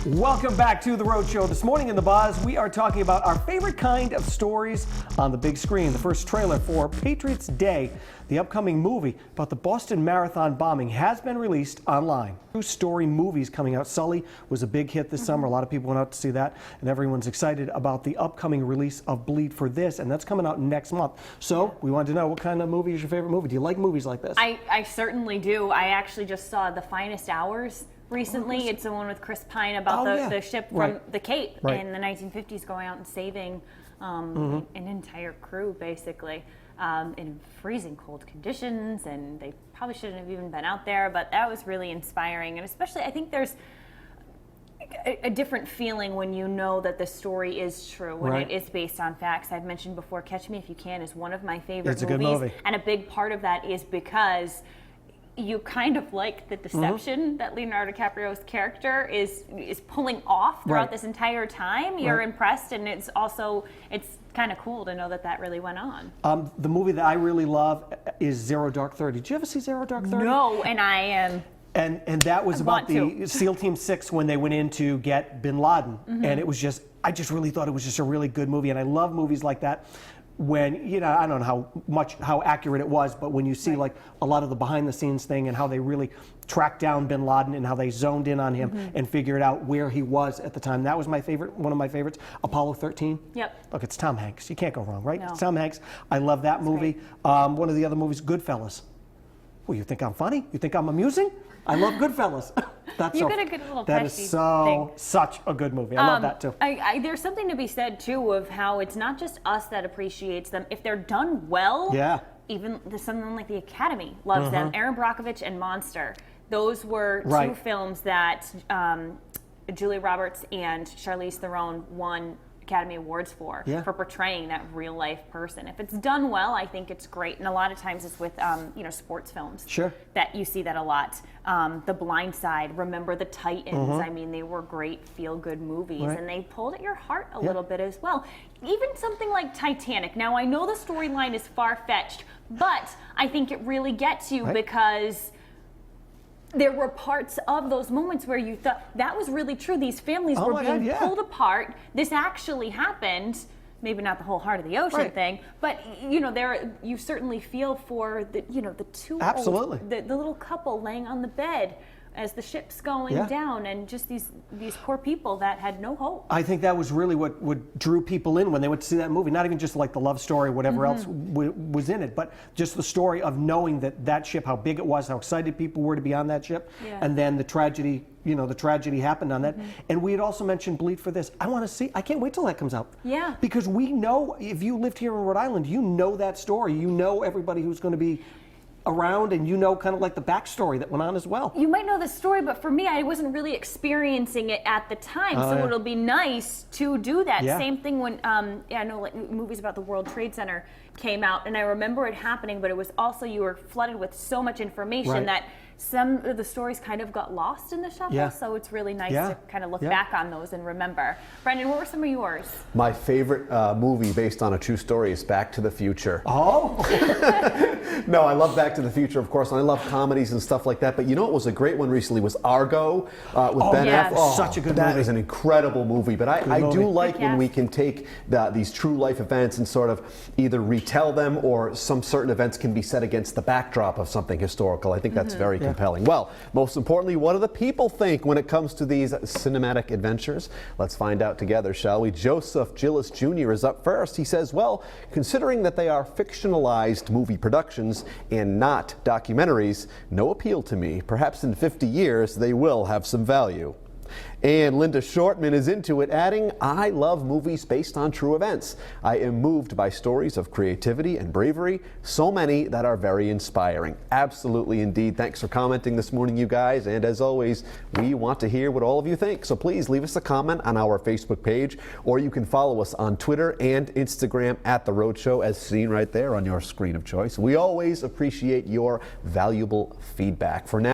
Welcome back to The Road Show. This morning in the Buzz, we are talking about our favorite kind of stories on the big screen. The first trailer for Patriots Day, the upcoming movie about the Boston Marathon bombing, has been released online. True story movies coming out. Sully was a big hit this summer. A lot of people went out to see that, and everyone's excited about the upcoming release of Bleed for This, and that's coming out next month. So we wanted to know, what kind of movie is your favorite movie? Do you like movies like this? I certainly do. I actually just saw The Finest Hours recently. It's the one with Chris Pine about the ship from the Cape in the 1950s going out and saving an entire crew, basically, in freezing cold conditions, and they probably shouldn't have even been out there, but that was really inspiring. And especially, I think there's a different feeling when you know that the story is true, when it is based on facts. I've mentioned before, Catch Me If You Can is one of my favorite movies. It's a good movie. And a big part of that is because you kind of like the deception that Leonardo DiCaprio's character is pulling off throughout this entire time. You're impressed, and it's kind of cool to know that that really went on. The movie that I really love is Zero Dark 30. Did you ever see Zero Dark 30? No, and I am. And that was about the SEAL Team 6 when they went in to get Bin Laden. And it was just, I just really thought it was just a really good movie. And I love movies like that when, you know, I don't know how accurate it was, but when you see like a lot of the behind the scenes thing and how they really tracked down Bin Laden and how they zoned in on him and figured out where he was at the time. That was my favorite, one of my favorites, Apollo 13. Yep. Look, it's Tom Hanks. You can't go wrong, right? No. It's Tom Hanks. I love that movie. One of the other movies, Goodfellas. Well, you think I'm funny? You think I'm amusing? I love Goodfellas. You got a good little That is such a good movie. I love that too. There's something to be said too of how it's not just us that appreciates them. If they're done well, even something like the Academy loves them. Aaron Brockovich and Monster. Those were two films that Julia Roberts and Charlize Theron won Academy Awards for portraying that real life person. If it's done well, I think it's great. And a lot of times it's with sports films. Sure. That you see that a lot. The Blind Side, Remember the Titans. I mean, they were great feel-good movies, and they pulled at your heart a little bit as well. Even something like Titanic. Now, I know the storyline is far-fetched, but I think it really gets you because there were parts of those moments where you thought that was really true. These families were being pulled apart. This actually happened. Maybe not the whole heart of the ocean thing, but you certainly feel for the two the little couple laying on the bed as the ship's going down, and just these poor people that had no hope. I think that was really what drew people in when they went to see that movie. Not even just like the love story, whatever else was in it, but just the story of knowing that ship, how big it was, how excited people were to be on that ship, and then the tragedy. The tragedy happened on that. And we had also mentioned Bleed for This. I can't wait till that comes out. Yeah. Because we know, if you lived here in Rhode Island, you know that story. You know everybody who's going to be around, and kind of like the backstory that went on as well. You might know the story, but for me, I wasn't really experiencing it at the time, so it'll be nice to do that. Same thing when, I know like movies about the World Trade Center came out, and I remember it happening, but it was also, you were flooded with so much information that some of the stories kind of got lost in the shuffle, so it's really nice to kind of look back on those and remember. Brendan, what were some of yours? My favorite movie based on a true story is Back to the Future. Oh! No, I love Back to the Future, of course, and I love comedies and stuff like that, but what was a great one recently was Argo with Ben Affleck. Oh, such a good movie. That is an incredible movie, but I do like when we can take these true life events and sort of either retell them, or some certain events can be set against the backdrop of something historical. I think that's very compelling. Well, most importantly, what do the people think when it comes to these cinematic adventures? Let's find out together, shall we? Joseph Gillis Jr. is up first. He says, well, considering that they are fictionalized movie productions and not documentaries, no appeal to me. Perhaps in 50 years, they will have some value. And Linda Shortman is into it, adding, I love movies based on true events. I am moved by stories of creativity and bravery, so many that are very inspiring. Absolutely indeed. Thanks for commenting this morning, you guys. And as always, we want to hear what all of you think. So please leave us a comment on our Facebook page, or you can follow us on Twitter and Instagram at The Road Show, as seen right there on your screen of choice. We always appreciate your valuable feedback. For now,